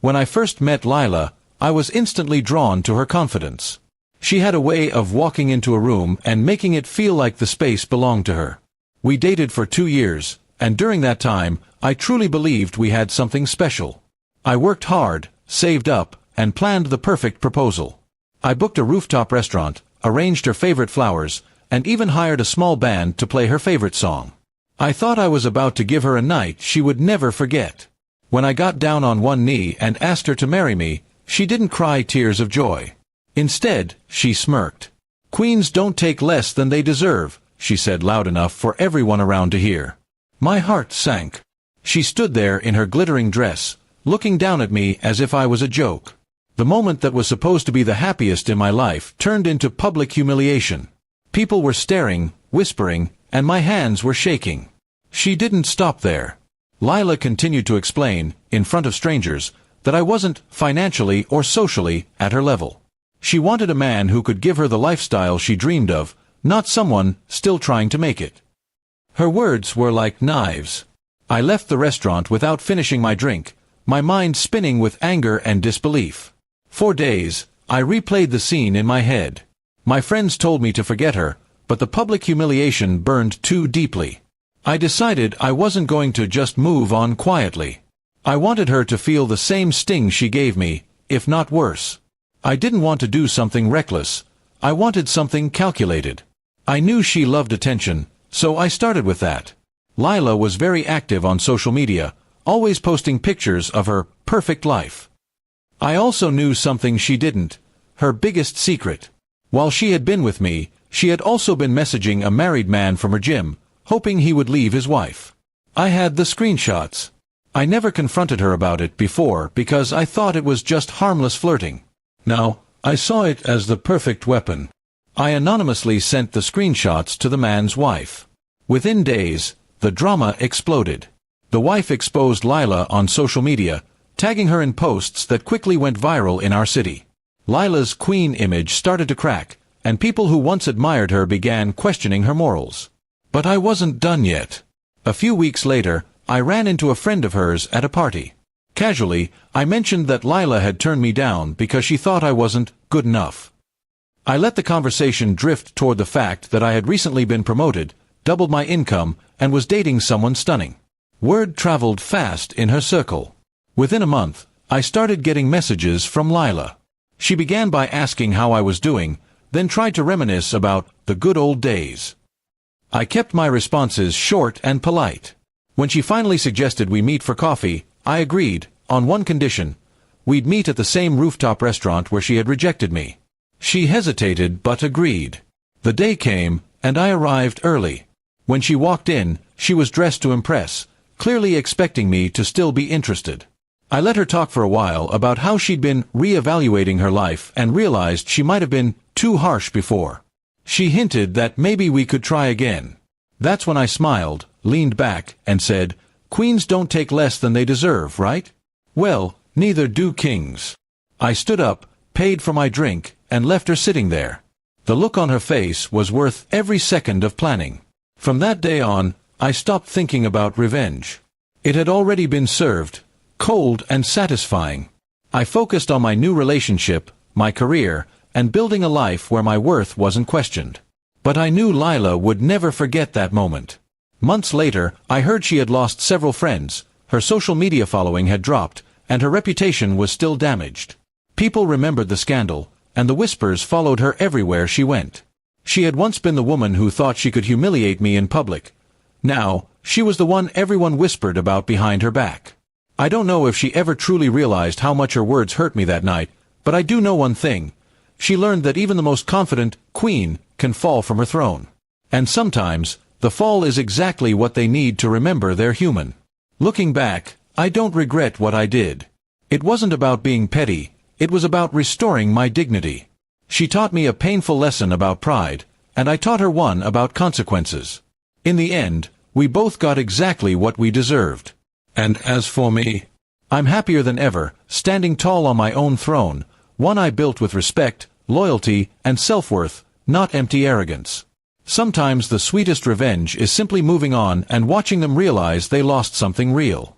When I first met Lila, I was instantly drawn to her confidence. She had a way of walking into a room and making it feel like the space belonged to her. We dated for 2 years, and during that time, I truly believed we had something special. I worked hard, saved up, and planned the perfect proposal. I booked a rooftop restaurant, arranged her favorite flowers, and even hired a small band to play her favorite song. I thought I was about to give her a night she would never forget. When I got down on one knee and asked her to marry me, she didn't cry tears of joy. Instead, she smirked. "Queens don't take less than they deserve," she said loud enough for everyone around to hear. My heart sank. She stood there in her glittering dress, looking down at me as if I was a joke. The moment that was supposed to be the happiest in my life turned into public humiliation. People were staring, whispering, and my hands were shaking. She didn't stop there. Lila continued to explain, in front of strangers, that I wasn't, financially or socially, at her level. She wanted a man who could give her the lifestyle she dreamed of, not someone still trying to make it. Her words were like knives. I left the restaurant without finishing my drink, my mind spinning with anger and disbelief. For days, I replayed the scene in my head. My friends told me to forget her, but the public humiliation burned too deeply. I decided I wasn't going to just move on quietly. I wanted her to feel the same sting she gave me, if not worse. I didn't want to do something reckless. I wanted something calculated. I knew she loved attention, so I started with that. Lila was very active on social media, always posting pictures of her perfect life. I also knew something she didn't, her biggest secret. While she had been with me, she had also been messaging a married man from her gym, hoping he would leave his wife. I had the screenshots. I never confronted her about it before because I thought it was just harmless flirting. Now, I saw it as the perfect weapon. I anonymously sent the screenshots to the man's wife. Within days, the drama exploded. The wife exposed Lila on social media, tagging her in posts that quickly went viral in our city. Lila's queen image started to crack, and people who once admired her began questioning her morals. But I wasn't done yet. A few weeks later, I ran into a friend of hers at a party. Casually, I mentioned that Lila had turned me down because she thought I wasn't good enough. I let the conversation drift toward the fact that I had recently been promoted, doubled my income, and was dating someone stunning. Word traveled fast in her circle. Within a month, I started getting messages from Lila. She began by asking how I was doing, then tried to reminisce about the good old days. I kept my responses short and polite. When she finally suggested we meet for coffee, I agreed, on one condition. We'd meet at the same rooftop restaurant where she had rejected me. She hesitated but agreed. The day came, and I arrived early. When she walked in, she was dressed to impress, clearly expecting me to still be interested. I let her talk for a while about how she'd been re-evaluating her life and realized she might have been too harsh before. She hinted that maybe we could try again. That's when I smiled, leaned back, and said, "Queens don't take less than they deserve, right? Well, neither do kings." I stood up, paid for my drink, and left her sitting there. The look on her face was worth every second of planning. From that day on, I stopped thinking about revenge. It had already been served, cold and satisfying. I focused on my new relationship, my career, and building a life where my worth wasn't questioned. But I knew Lila would never forget that moment. Months later, I heard she had lost several friends, her social media following had dropped, and her reputation was still damaged. People remembered the scandal, and the whispers followed her everywhere she went. She had once been the woman who thought she could humiliate me in public. Now, she was the one everyone whispered about behind her back. I don't know if she ever truly realized how much her words hurt me that night, but I do know one thing. She learned that even the most confident queen can fall from her throne. And sometimes, the fall is exactly what they need to remember they're human. Looking back, I don't regret what I did. It wasn't about being petty, it was about restoring my dignity. She taught me a painful lesson about pride, and I taught her one about consequences. In the end, we both got exactly what we deserved. And as for me, I'm happier than ever, standing tall on my own throne, one I built with respect, loyalty, and self-worth, not empty arrogance. Sometimes the sweetest revenge is simply moving on and watching them realize they lost something real.